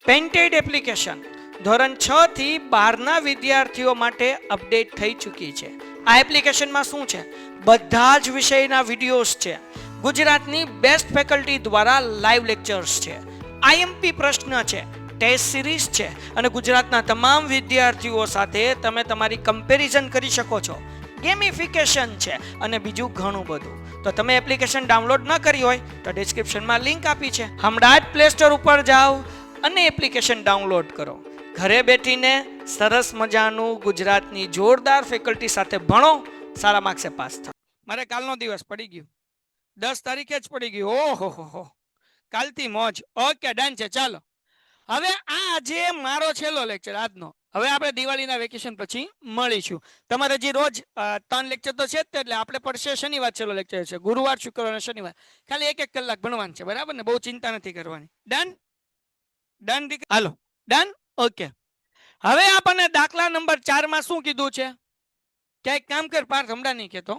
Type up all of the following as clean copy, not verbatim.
Painted application ધોરણ 6 થી 12ના વિદ્યાર્થીઓ માટે અપડેટ થઈ ચૂકી છે. આ એપ્લિકેશનમાં શું છે? બધા જ વિષયના વિડીયોઝ છે. ગુજરાતની બેસ્ટ ફેકલ્ટી દ્વારા લાઈવ લેક્ચર્સ છે. આઈએમપી પ્રશ્ન છે, ટેસ્ટ સિરીઝ છે અને ગુજરાતના તમામ વિદ્યાર્થીઓ સાથે તમે તમારી કમ્પેરિઝન કરી શકો છો. ગેમિફિકેશન છે અને બીજું ઘણું બધું. તો તમે એપ્લિકેશન ડાઉનલોડ ન કરી હોય તો ડિસ્ક્રિપ્શનમાં લિંક આપી છે. હમણાં જ પ્લે સ્ટોર ઉપર જાઓ અને એપ્લિકેશન ડાઉનલોડ કરો. ઘરે બેઠીને સરસ મજાનું ગુજરાતની જોરદાર ફેકલ્ટી સાથે ભણો, સારા માર્ક્સે પાસ થાઓ. મારે કાલનો દિવસ પડી ગયો, 10 તારીખે જ પડી ગયું. ઓહો હો, કાલથી મોજ. ઓકે, ડન છે. ચાલો, હવે આ જે મારો છેલ્લો લેક્ચર આજનો. હવે આપણે દિવાળીના વેકેશન પછી મળીશું. તમારે જે રોજ 3 લેક્ચર તો છે જ, એટલે આપણે પડશે શનિવાર છેલ્લો લેક્ચર છે. ગુરુવાર, શુક્રવાર અને શનિવાર ખાલી 1-1 કલાક ભણવાનું છે, બરાબર ને? બહુ ચિંતા નથી કરવાની. ડન ડન હાલો, ડન. ઓકે, હવે આપણને દાખલા નંબર 4 માં શું કીધું છે? ક્યાંક કામ કર પાર્થ, હમણાં નહીં કહેતો,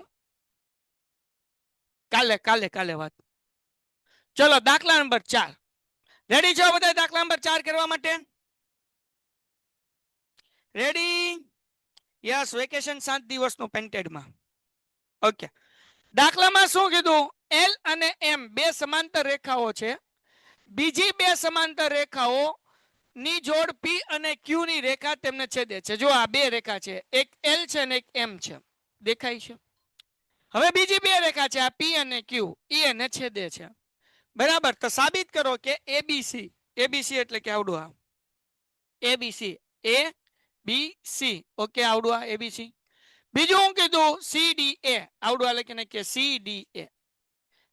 કાલે કાલે કાલે વાત. ચલો, દાખલા નંબર 4 રેડી છો બધા? દાખલા નંબર 4 કરવા માટે રેડી? યસ, વેકેશન 7 દિવસનું પેન્ટેડમાં. ઓકે, દાખલામાં શું કીધું? એલ અને એમ બે સમાંતર રેખાઓ છે. બીજી બે સમાંતર રેખાઓ ની જોડ પી અને ક્યુ ની રેખા તેમને છેદે છે. જો આ બે રેખા છે, એક એલ છે અને એક એમ છે, દેખાય છે? હવે બીજી બે રેખા છે, આ પી અને ક્યુ, એ એને છેદે છે, બરાબર? તો સાબિત કરો કે એબીસી, એબીસી એટલે કે આવડું આ એબીસી, એ બી સી. ઓકે, આવડું આ એબીસી. બીજું હું કીધું? સીડી એ, આવડું આ લખીને કે સીડી એ.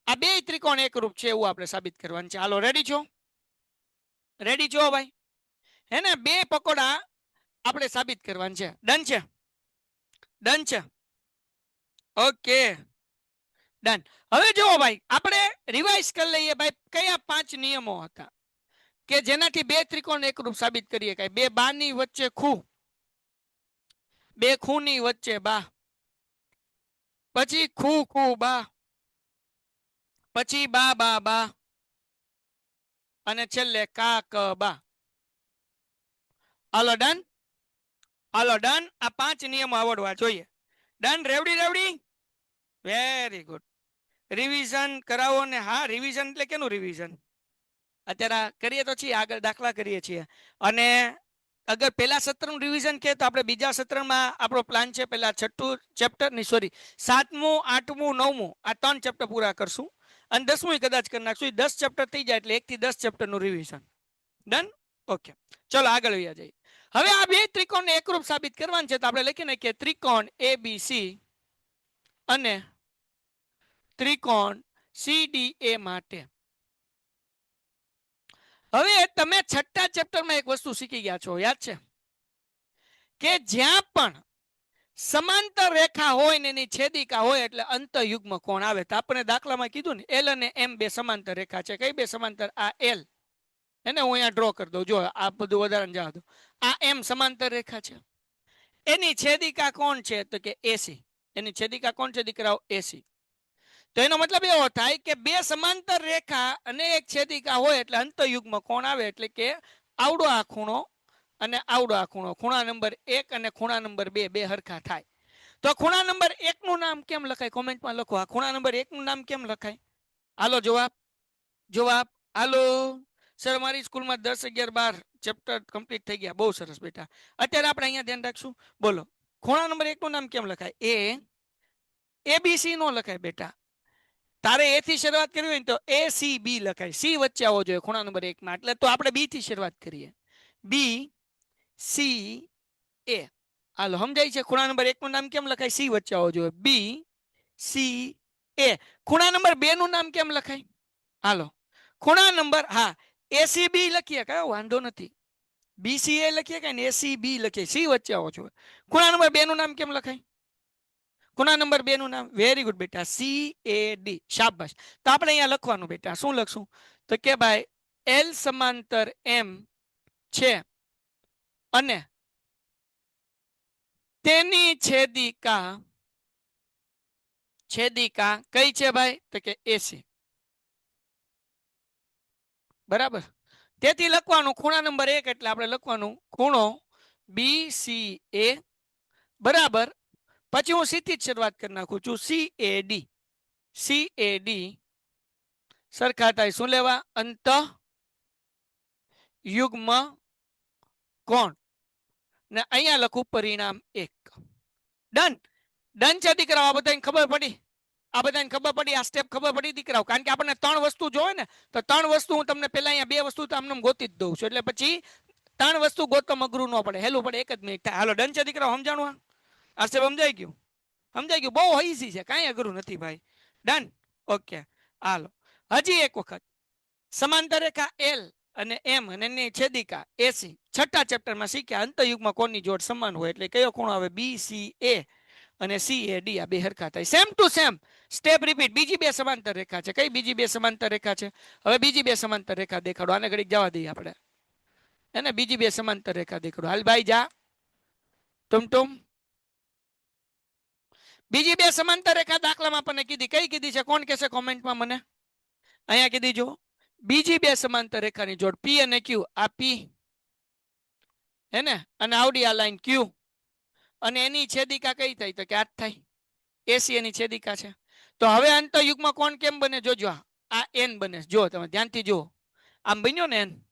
આ બે ત્રિકોણ એકરૂપ છે એવું આપણે સાબિત કરવાનું છે. હાલો, રેડી છો? રેડી છો ભાઈ? હે ને? બે પકોડા આપણે સાબિત કરવાનું છે. ડન છે? ડન છે? Okay, done. હવે જુઓ ભાઈ, આપણે રિવાઇઝ કરી લઈએ ભાઈ. કયા 5 નિયમો હતા કે જેનાથી બે ત્રિકોણ એકરૂપ સાબિત કરીએ? કઈ બે બાની વચ્ચે ખૂ, બે ખૂની વચ્ચે બા, પછી ખૂ ખૂ બા, પછી બા બા બા, અને છેલ્લે કા ક બા. હાલો, ડન. હાલો, ડન. આ 5 નિયમો આવડવા જોઈએ. ડન? રેવડી રેવડી? Very good. રિવિઝન કરાવો ને. હા, રિવિઝન એટલે કેનું રિવિઝન? અત્યારે કરીએ તો છીએ, આગળ દાખલા કરીએ છીએ. અને અગર પહેલા સત્રનું રિવિઝન કે તો આપણે બીજા સત્રમાં આપણો પ્લાન છે પહેલા 6થું ચેપ્ટર ની, સોરી 7મું, 8મું, 9મું આ 3 ચેપ્ટર પૂરા કરશું અને 10મું કદાચ કરી નાખશું. 10 ચેપ્ટર થઈ જાય એટલે 1 થી 10 ચેપ્ટરનું રિવિઝન. ડન? ઓકે, ચલો આગળ વયા જઈએ. હવે આ બે ત્રિકોણને એકરૂપ સાબિત કરવાનું છે, તો આપણે લખીને કે ત્રિકોણ એબીસી અને ત્રિકોણ સીડીએ માટે. હવે તમે 6થા ચેપ્ટરમાં એક વસ્તુ શીખી ગયા છો, યાદ છે? કે જ્યાં પણ સમાંતર રેખા હોય ને એની છેદિકા હોય એટલે અંતયુગ્મ કોણ આવે. તો આપણે દાખલામાં કીધું ને, એલ અને એમ બે સમાંતર રેખા છે. કઈ બે સમાંતર? આ એલ, એને હું અહીંયા ડ્રો કરી દઉં. જો આ બધું વધારે જવા દો. આ એમ સમાંતર રેખા છે, એની છેદિકા કોણ છે? તો કે એસી. એની છેદિકા કોણ છે દીકરાઓ? એસી. તો એનો મતલબ એવો થાય કે બે સમાંતર રેખા અને એક છેદિકા હોય એટલે અંતયુગ્મ કોણ આવે. એટલે કે આવડો આ ખૂણો અને આવડો આ ખૂણો, ખૂણા નંબર 1 અને ખૂણા નંબર 2 બે હરખા થાય. તો ખૂણા નંબર 1 નું નામ કેમ લખાય? કોમેન્ટમાં લખો. આ ખૂણા નંબર 1 નું નામ કેમ લખાય? હાલો, જવાબ જવાબ. હાલો સર, મારી સ્કૂલમાં 10, 11, 12 ચેપ્ટર કમ્પ્લીટ થઈ ગયા. બહુ સરસ બેટા. અત્યારે આપણે અહીંયા ધ્યાન રાખશું. બોલો, ખૂણા નંબર 1 નું નામ કેમ લખાય? એબીસી નો લખાય બેટા. તારે એ થી શરૂઆત કરવી હોય ને તો એ સી બી લખાય. સી વચ્ચે આવવો જોઈએ ખૂણા નંબર 1 માં. એટલે તો આપણે બી થી શરૂઆત કરીએ. બી સી એ. હાલો, સમજાય છે? ખૂણા નંબર 1 નું નામ કેમ લખાય? સી વચ્ચે આવવો જોઈએ. બી સી એ. ખૂણા નંબર 2 નું નામ કેમ લખાય? હાલો, ખૂણા નંબર, હા, એસીબી લખીએ, કયો વાંધો નથી. બીસીએ લખીએ કે એસીબી લખીએ, સી વચ્ચે આવો છો. ખૂણા નંબર 2 નું નામ કેમ લખાય? ખૂણા નંબર 2 નું નામ, વેરી ગુડ બેટા, સી એ ડી. શાબાશ. તો આપણે અહીંયા લખવાનું બેટા, શું લખશું? તો કે ભાઈ એલ સમાંતર એમ છે અને તેની છેદિકા, છેદિકા કઈ છે ભાઈ? તો કે એસી. બરાબર. તેથી લખવાનું ખૂણા નંબર 1 એટલે આપણે લખવાનું ખૂણો BCA બરાબર, પછી હું સીધી જ શરૂઆત કરી નાખું છું CAD સરખા થાય શું લેવા? અંત યુગ્મ કોણ, ને અહીંયા લખું પરિણામ 1. ડન છે દીકરાઓ? આ બધાને ખબર પડી? આ બધાને ખબર પડી? આ સ્ટેપ ખબર પડી દીકરાઓ? કારણ કે આપણને 3 વસ્તુ જોવે ને, તો 3 વસ્તુ હું તમને પહેલા અહીંયા 2 વસ્તુ તો આમને ગોતી જ દઉં છું, એટલે પછી 3 વસ્તુ ગોતમ અઘરું ન પડે, હેલું પડે. 1 જ મિનિટ થાય. હાલો ડન છે દીકરાઓ? સમજાણું? આ સ્ટેપ સમજાઈ ગયું? સમજાઈ ગયું? બહુ ઈઝી છે, કાંઈ અઘરું નથી ભાઈ. ડન? ઓકે. હાલો હજી એક વખત. સમાંતર રેખા L અને M અને એની છેદિકા AC છઠ્ઠા ચેપ્ટરમાં શીખ્યા. અંતયુગમાં કોની જોડ સમાન હોય એટલે કયો ખૂણો આવે? BCA અને CAD. આ બે હરખા થાય. Same to same step repeat. બીજી બે સમાંતર રેખા છે. કઈ બીજી બે સમાંતર રેખા છે? હવે બીજી બે સમાંતર રેખા દેખાડો. આને ઘડીક જવા દઈએ આપણે, એને બીજી બે સમાંતર રેખા દેખાડો. હાલ ભાઈ જા ટુમ. બીજી બે સમાંતર રેખા દાખલામાં આપણને કીધી. કઈ કીધી છે? કોણ કહેશે કોમેન્ટમાં મને? અહીંયા કીધી જો, બીજી બે સમાંતર રેખાની જોડ P અને Q. આ P હે ને, અને આવડી આ લાઈન Q, અને એની છેદિકા કઈ થાય? તો કે આ થાય. AC એની છેદિકા છે. તો હવે અંતયુગ્મ કોણ કેમ બને? જોજો, આ N બને. જો તમે ધ્યાનથી જુઓ, આમ બન્યો ને N.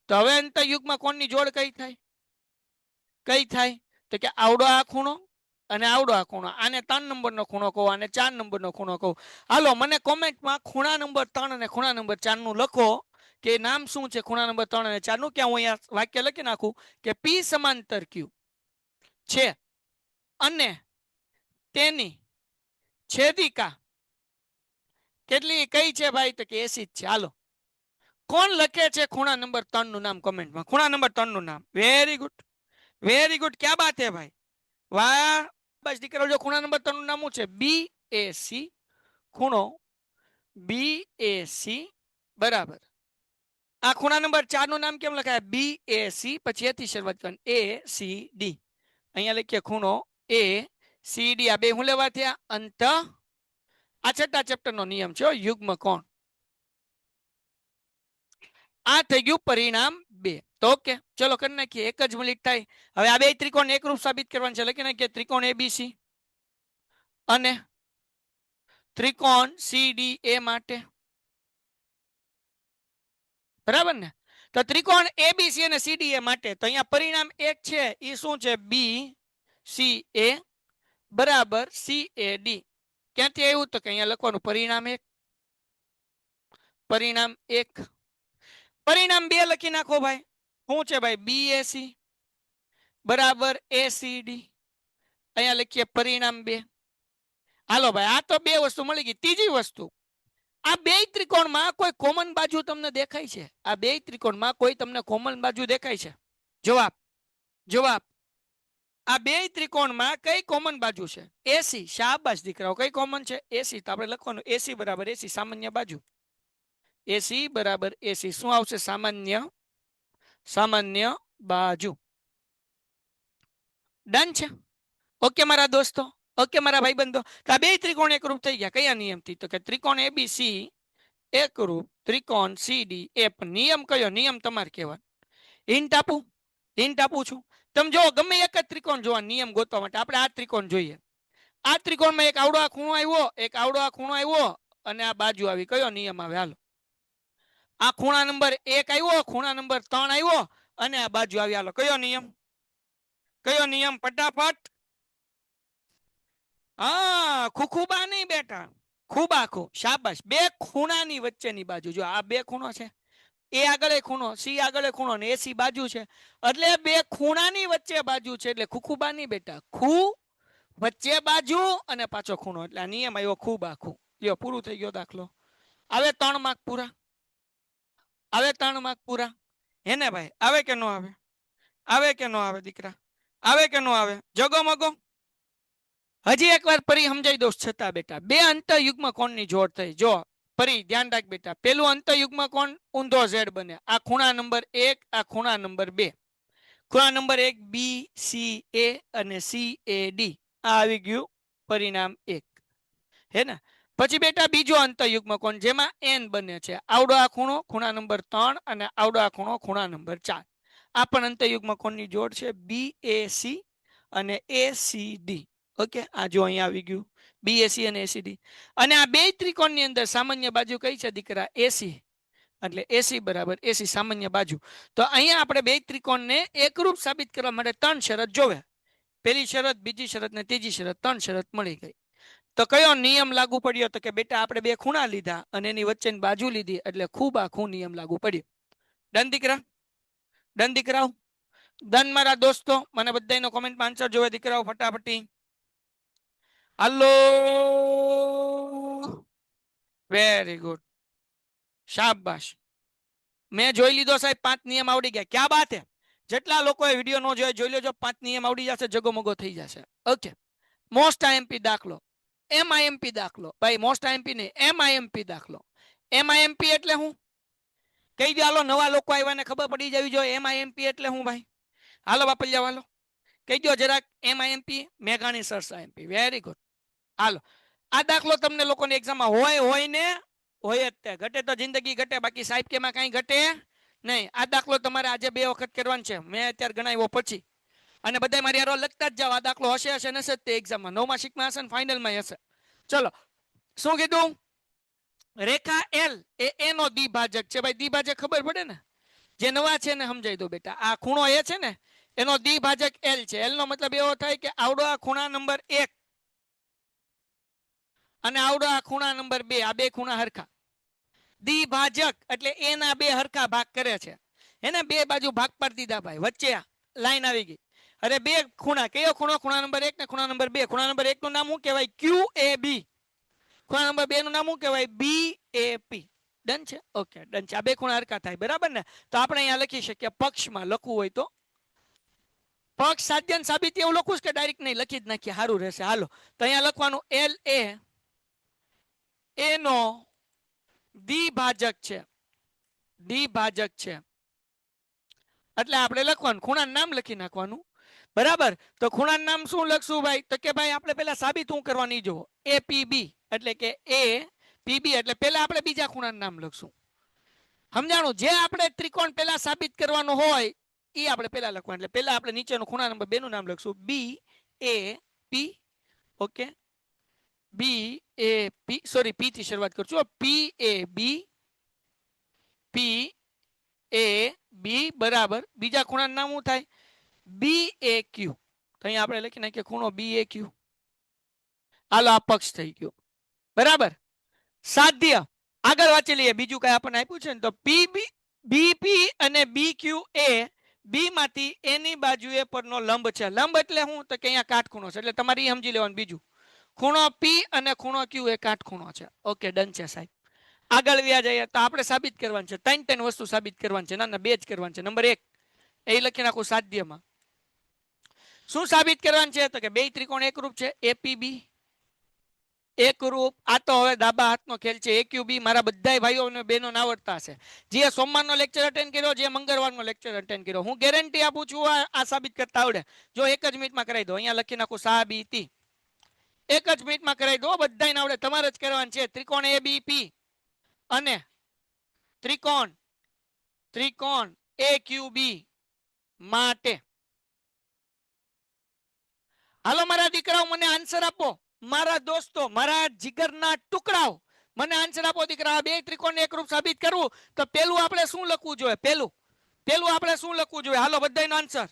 તો હવે અંતયુગ્મ કોણની જોડ કઈ થાય? કઈ થાય? તો કે આવડો આ ખૂણો અને આવડો આ ખૂણો. આને 3 નંબરનો ખૂણો કહો, આને 4 નંબરનો ખૂણો કહો. હાલો મને કોમેન્ટમાં ખૂણા નંબર 3 અને ખૂણા નંબર 4 નું લખો કે નામ શું છે ખૂણા નંબર 3 અને 4 નું. કે હું અહીંયા વાક્ય લખી નાખું કે P સમાંતર Q છે અને તેની છેદિકા કેટલી કઈ છે ભાઈ? તો કે AC જ છે. હાલો કોણ લખે છે ખૂણા નંબર 3 નું નામ કોમેન્ટમાં? ખૂણા નંબર 3 નું નામ. Very good, very good. ક્યાં બાત હે ભાઈ, વાહ. બસ દીકરો જો ખૂણા નંબર 3 નું નામ શું છે? BAC. ખૂણો BAC બરાબર. આ ખૂણા નંબર 4 નું નામ કેમ લખાય? BAC. પછી એથી શરૂઆત કરવાની ACD. અહીંયા લખીએ ખૂણો ACD. આ બે હું લેવા થયા? અંત. આ છઠ્ઠા ચેપ્ટર નો નિયમ છે, યુગ્મ કોણ. આ થઈ ગયું પરિણામ 2. તો ઓકે ચલો કરી નાખીએ. 1 જ મિનિટ થાય. હવે આ બે ત્રિકોણ એકરૂપ સાબિત કરવાનું છે. લખી નાખીએ ત્રિકોણ ABC અને ત્રિકોણ CDA માટે. બરાબર ને? તો ત્રિકોણ ABC અને CDA માટે તો અહીંયા પરિણામ 1 છે. એ શું છે? BCA બરાબર CAD. ક્યાંથી આવ્યું? તો કે અહીંયા લખવાનું પરિણામ 1. પરિણામ 1. પરિણામ 2 લખી નાખો ભાઈ. શું છે ભાઈ? BAC બરાબર ACD. અહીંયા લખીએ પરિણામ 2. હાલો ભાઈ, આ તો 2 વસ્તુ મળી ગઈ. ત્રીજી વસ્તુ, આ બે ત્રિકોણમાં કોઈ કોમન બાજુ તમને દેખાય છે? આ બે ત્રિકોણમાં કોઈ તમને કોમન બાજુ દેખાય છે? જવાબ, જવાબ. આ બે ત્રિકોણમાં કઈ કોમન બાજુ છે? AC. શાબાશ દીકરાઓ, કઈ કોમન છે? AC. તો આપણે લખવાનું AC બરાબર AC, સામાન્ય બાજુ. AC બરાબર AC. શું આવશે? સામાન્ય, સામાન્ય બાજુ. ડન છે? ઓકે મારા દોસ્તો, ઓકે મારા ભાઈબંધો. તો આ બે ત્રિકોણ એકરૂપ થઈ ગયા. કયા નિયમથી? તો કે ત્રિકોણ ABC એકરૂપ ત્રિકોણ CDA. નિયમ કયો? નિયમ તમારે કહેવાનો. હિન્ટ આપું? હિન્ટ આપું છું. તમે જો ગમે એક જ ત્રિકોણ જોવા, નિયમ ગોતવા માટે આપણે આ ત્રિકોણ જોઈએ. આ ત્રિકોણમાં એક આવડો આ ખૂણો આવ્યો, એક આવડો આ ખૂણો આવ્યો, અને આ બાજુ આવી. કયો નિયમ આવે? હાલો, આ ખૂણા નંબર 1 આવ્યો, ખૂણા નંબર 3 આવ્યો, અને આ બાજુ આવી. હાલો કયો નિયમ? કયો નિયમ? ફટાફટ. હા, ખુખુબા નહીં બેટા, ખૂબાખુ. શાબાશ. બે ખૂણાની વચ્ચેની બાજુ. જો આ બે ખૂણો છે, એ આગળ ખૂણો, C આગળ ખૂણો, ને AC બાજુ છે, એટલે બે ખૂણાની વચ્ચે બાજુ છે. એટલે ખુખુબા નહીં બેટા, ખૂ વચ્ચે બાજુ અને પાછો ખૂણો. એટલે આ નિયમ આવ્યો ખૂબાખુ. લ્યો પૂરું થઈ ગયો દાખલો. આવે 3 માર્ક પૂરા. આવે 3 માર્ક પૂરા. હે ને ભાઈ? આવે કે નો આવે? આવે કે નો આવે દીકરા? આવે કે નો આવે? જગો મગો. હજી એકવાર ફરી સમજાઈ દઉં છતાં બેટા, બે અંતયુગ્મ કોણની જોડ થઈ. જો ફરી ધ્યાન રાખ બેટા, પેલું અંતયુગ્મ કોણ ઊંધો Z બને. આ ખૂણા નંબર 1, આ ખૂણા નંબર 2. ખૂણા નંબર 1 BCA અને CAD. આ આવી ગયું પરિણામ 1. હે ને? પછી બેટા બીજો અંતયુગ્મ કોણ જેમાં n બને છે. આવડો આ ખૂણો ખૂણા નંબર 3 અને આવડો આ ખૂણો ખૂણા નંબર 4. આ પણ અંતયુગ્મ કોણની જોડ છે BAC અને ACD. ઓકે, આ જો અહીં આવી ગયું BAC અને ACD. અને આ બે ત્રિકોણની અંદર સામાન્ય બાજુ કઈ છે દીકરા? AC. એટલે AC બરાબર AC સામાન્ય બાજુ. તો અહીંયા આપણે બે ત્રિકોણને એકરૂપ સાબિત કરવા માટે ત્રણ શરત જોવે. પહેલી શરત, બીજી શરત ને ત્રીજી શરત, ત્રણ શરત મળી ગઈ. તો કયો નિયમ લાગુ પડ્યો? તો કે બેટા આપણે બે ખૂણા લીધા અને એની વચ્ચેની બાજુ લીધી એટલે ખૂબ આખું નિયમ લાગુ પડ્યો. ડન દીકરા? ડન દીકરાઓ? ડન મારા દોસ્તો? મને બધાનો કોમેન્ટમાં આન્સર જોવે દીકરાઓ ફટાફટી. હાલો, વેરી ગુડ, શાબાશ. મેં જોઈ લીધો સાહેબ, 5 નિયમ આવડી ગયા. ક્યાં બાત હે? જેટલા લોકોએ વિડીયો નો જોયો જોઈ લેજો, 5 નિયમ આવડી જશે, જગોમગો થઈ જશે. ઓકે, મોસ્ટ આઈએમપી દાખલો, MIMP દાખલો. ભાઈ મોસ્ટ આઈએમપી નહીં, MIMP દાખલો. MIMP એટલે હું કહી દો. હાલો, નવા લોકો આવ્યા ને ખબર પડી જવી જોઈએ MIMP એટલે હું ભાઈ. હાલો બાપલિયા વાલો કહી દો જરાક. MIMP મેઘાણી સર IMP. Very good. હાલો, આ દાખલો તમને લોકોની એક્ઝામમાં હોય ને હોય જ તે. ઘટે તો જિંદગી ઘટે, બાકી સાહેબ કેમાં કાંઈ ઘટે નહીં. આ દાખલો તમારે આજે 2 વખત કરવાનો છે. મેં અત્યારે ગણાવ્યો પછી, અને બધા મારી હારો લખતા જ જાવ. આ દાખલો હશે નશે તે એક્ઝામમાં, 9મા શિકમાં હશે ને ફાઇનલમાં હશે. ચલો, શું કીધું? રેખા L એ A નો દ્વિભાજક છે. ભાઈ દ્વિભાજક ખબર પડે ને? જે નવા છે ને સમજાઈ દો બેટા. આ ખૂણો A છે ને એનો દ્વિભાજક L છે. L નો મતલબ એવો થાય કે આવડો આ ખૂણા નંબર 1 અને આવડો આ ખૂણા નંબર 2, આ બે ખૂણા હરખા. દ્વિભાજક એટલે A ના બે હરખા ભાગ કરે છે. એને બે બાજુ ભાગ પાડી દીધા ભાઈ. વચ્ચે લાઈન આવી ગઈ. અરે બે ખૂણા, કયો ખૂણો? ખૂણા નંબર 1 ને ખૂણા નંબર 2. ખૂણા નંબર 1 નું નામ શું કહેવાય? QAB. ખૂણા નંબર 2 નું નામ શું કહેવાય? BAP. ડન છે? ઓકે, ડન છે. આ બે ખૂણા હરખા થાય, બરાબર ને? તો આપણે અહીંયા લખી શકીએ, પક્ષમાં લખવું હોય તો પક્ષ સાધ્ય સાબિતી એવું લખું કે ડાયરેક્ટ નહીં લખી જ નાખીએ, સારું રહેશે. હાલો, તો અહીંયા લખવાનું LA A નો દ્વિભાજક છે. દ્વિભાજક છે એટલે આપણે લખવાનું ખૂણાનું નામ લખી નાખવાનું, બરાબર? તો ખૂણાનું નામ શું લખશું ભાઈ? તો કે ભાઈ આપણે પહેલા સાબિત હું કરવાની જો APB એટલે કે APB એટલે પહેલા આપણે બીજા ખૂણાનું નામ લખશું. સમજાણું? જે આપણે ત્રિકોણ પહેલા સાબિત કરવાનો હોય એ આપણે પહેલા લખવાનું. એટલે પહેલા આપણે નીચેનો ખૂણા નંબર 2 નું નામ લખશું BAP. Okay, BAP, sorry P થી શરૂઆત કરશું. PAB PAB બરાબર. બીજા ખૂણાનું નામ શું થાય? BAQ. તો અહીંયા આપણે લખી નાખીએ ખૂણો BAQ. હાલો, આ પક્ષ થઈ ગયો, બરાબર? સાધ્ય આગળ વાંચી લઈએ. બીજું કઈ આપણને આપ્યું છે ને તો BP અને BQ એ B માંથી A ની બાજુએ પરનો લંબ છે. લંબ એટલે શું? તો કે અહીંયા કાટખૂણો છે. એટલે તમારે એ સમજી લેવાનું. બીજું ખૂણો P અને ખૂણો Q એ કાટખૂણો છે. ઓકે, ડન છે સાહેબ. આગળ વ્યા જઈએ તો આપણે સાબિત કરવાનું છે. ત્રણ વસ્તુ સાબિત કરવાની છે. ના, બે જ કરવાની છે. નંબર 1 એ લખી નાખું સાધ્યમાં. શું સાબિત કરવાનું છે? તો કે બે ત્રિકોણ એકરૂપ છે. APB એકરૂપ. આ તો હવે ડાબા હાથનો ખેલ છે. AQB મારા બધા ભાઈઓ અને બહેનો આવડતા હશે. જે સોમવારનો લેક્ચર અટેન્ડ કર્યો, જે મંગળવારનો લેક્ચર અટેન્ડ કર્યો, હું ગેરંટી આપું છું આ સાબિત કરતા આવડે. જો એક જ મિનિટમાં કરાવી દો. અહીંયા લખી નાખું સાબિતી. એક જ મિનિટમાં કરાવી દો. બધાને આવડે. તમારે જ કરવાનું છે. ત્રિકોણ ABP અને ત્રિકોણ AQB માટે. હાલો મારા દીકરાઓ, મને આન્સર આપો. મારા દોસ્તો, મારા જીગરના ટુકડાઓ, મને આન્સર આપો દીકરા. બે ત્રિકોણ એકરૂપ સાબિત કરવું તો પેલું આપણે શું લખવું જોઈએ? પેલું આપણે શું લખવું જોઈએ? હાલો બધાનો આન્સર.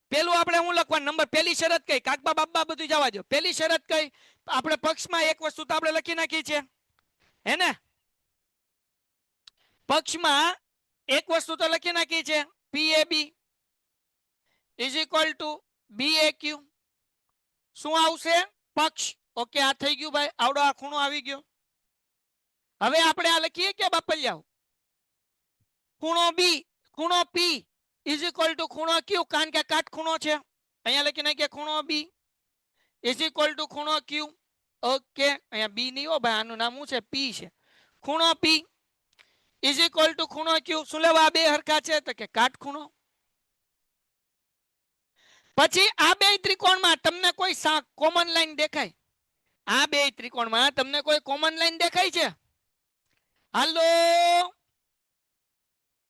પેલું આપણે શું લખવાનું? નંબર પહેલી શરત કઈ? કાકબા બાબા બધું જવા દો. પહેલી શરત કઈ? આપણે પક્ષમાં એક વસ્તુ તો આપણે લખી નાખી છે, હે ને? પક્ષમાં એક વસ્તુ તો લખી નાખી છે. PAB is equal two BAQ. શું આવશે? પક્ષ. ઓકે, આ થઈ ગયું ભાઈ. આવડો આ ખૂણો આવી ગયો. હવે આપણે આ લખીએ કે બાપલિયાઓ? ખૂણો P ઇઝ ઇક્વલ ટુ ખૂણો Q, કારણ કે કાટખૂણો છે. અહીંયા લખી નાખીએ ખૂણો B ઇઝ ઇક્વલ ટુ ખૂણો Q. ઓકે, અહીંયા B નહીં હો ભાઈ, આનું નામ શું છે? P છે. ખૂણો P ઇઝ ઇક્વલ ટુ ખૂણો Q. શું લેવા? બે હરખા છે તો કે કાટખૂણો. પછી આ બે ત્રિકોણમાં તમને કોઈ કોમન લાઈન દેખાય? આ બે ત્રિકોણમાં તમને કોઈ કોમન લાઈન દેખાય છે? હાલો,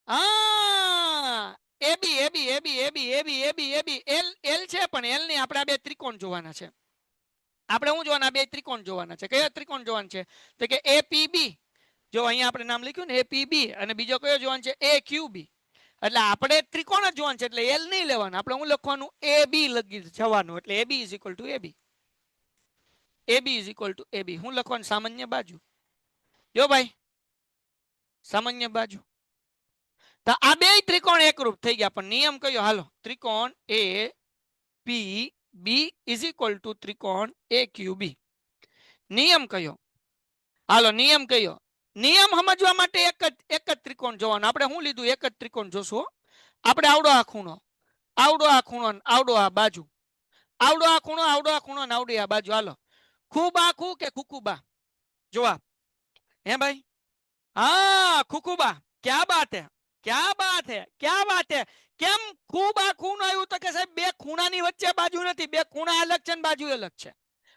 હા, એબી એબી એબી એબી એબી એબી એબી એલ એલ છે, પણ એલ ની આપણે બે ત્રિકોણ જોવાના છે. આપણે શું જોવાના? બે ત્રિકોણ જોવાના છે. કયા ત્રિકોણ જોવાના છે? તો કે એપીબી. જો અહીંયા આપણે નામ લખ્યું ને એપીબી, અને બીજો કયો જોવાનો છે? એક્યુબી. એટલે આપણે ત્રિકોણ જ જોવાનું છે, એટલે એલ નહીં લેવાનું. આપણે શું લખવાનું? એ બી લખી જવાનું. એટલે AB is equal to AB. AB is equal to AB. શું લખવાનું? સામાન્ય બાજુ. જો ભાઈ, સામાન્ય બાજુ. તો આ બે ત્રિકોણ એકરૂપ થઈ ગયા, પણ નિયમ કયો? હાલો, ત્રિકોણ એ પી બી ઇઝ ઇક્વલ ટુ ત્રિકોણ એ ક્યુ બી. નિયમ કયો? હાલો, નિયમ કયો? નિયમ સમજવા માટે એક જ ત્રિકોણ જોવાનો. આપણે શું લીધું? એક જ ત્રિકોણ જોશું. આપણે આવડો આ ખૂણો, આવડો આ ખૂણો, આવડો આ બાજુ, આવડો આ ખૂણો, આવડો આ ખૂણો, આવડી આ બાજુ. હાલો, ખૂબા ખૂ કે ખુખુબા? જવાબ હે ભાઈ? હા, ખુખુબા. ક્યા બાત હે, ક્યા બાત હે, ક્યા બાત હે. કેમ ખૂબા ખૂણ આવ્યું? તો કે સાહેબ બે ખૂણાની વચ્ચે બાજુ નથી, બે ખૂણા અલગ છે ને બાજુ અલગ છે.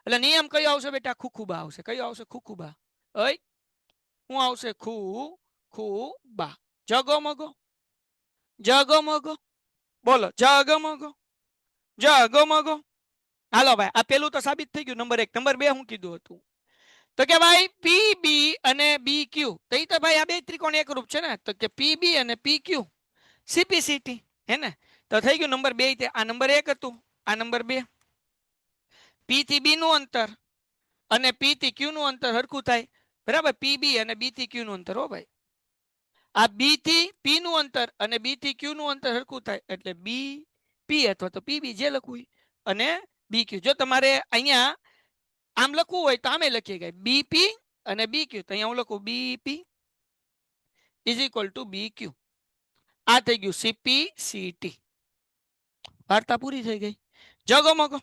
એટલે નિયમ કયો આવશે બેટા? ખુખુબા આવશે. કયો આવશે? ખુખુબા. ઓય, શું આવશે? ખુખુબા. જગમગો, જગમગો. બોલો, જગમગો, જગમગો. હાલો ભાઈ, આ પેલું તો સાબિત થઈ ગયું. નંબર 1. નંબર 2 શું કીધું હતું? તો કે ભાઈ પી બી અને બી ક્યુ. તો એ તો ભાઈ આ બે ત્રિકોણ એકરૂપ છે ને. તો કે પી બી અને પી ક્યુ સીપીસીટી, હે ને? તો થઈ ગયું નંબર 2. આ નંબર 1 હતું, આ નંબર 2. પી થી બી નું અંતર અને પી થી ક્યુ નું અંતર હરખું થાય, બરાબર? પી બી અને બી થી ક્યુ નું અંતર. હો ભાઈ, આ બી થી પી નું અંતર અને બી થી ક્યુ નું અંતર હરખું થાય, એટલે બી પી અથવા તો પી બી જે લખવું અને બી ક્યુ. જો તમારે અહીંયા આમ લખવું હોય તો આમે લખીએ કે બીપી અને બી ક્યુ. તો અહીંયા હું લખું બીપી ઇઝ ઇક્વલ ટુ બી ક્યુ. આ થઈ ગયું સીપીસીટી. વાર્તા પૂરી થઈ ગઈ. જગમગો,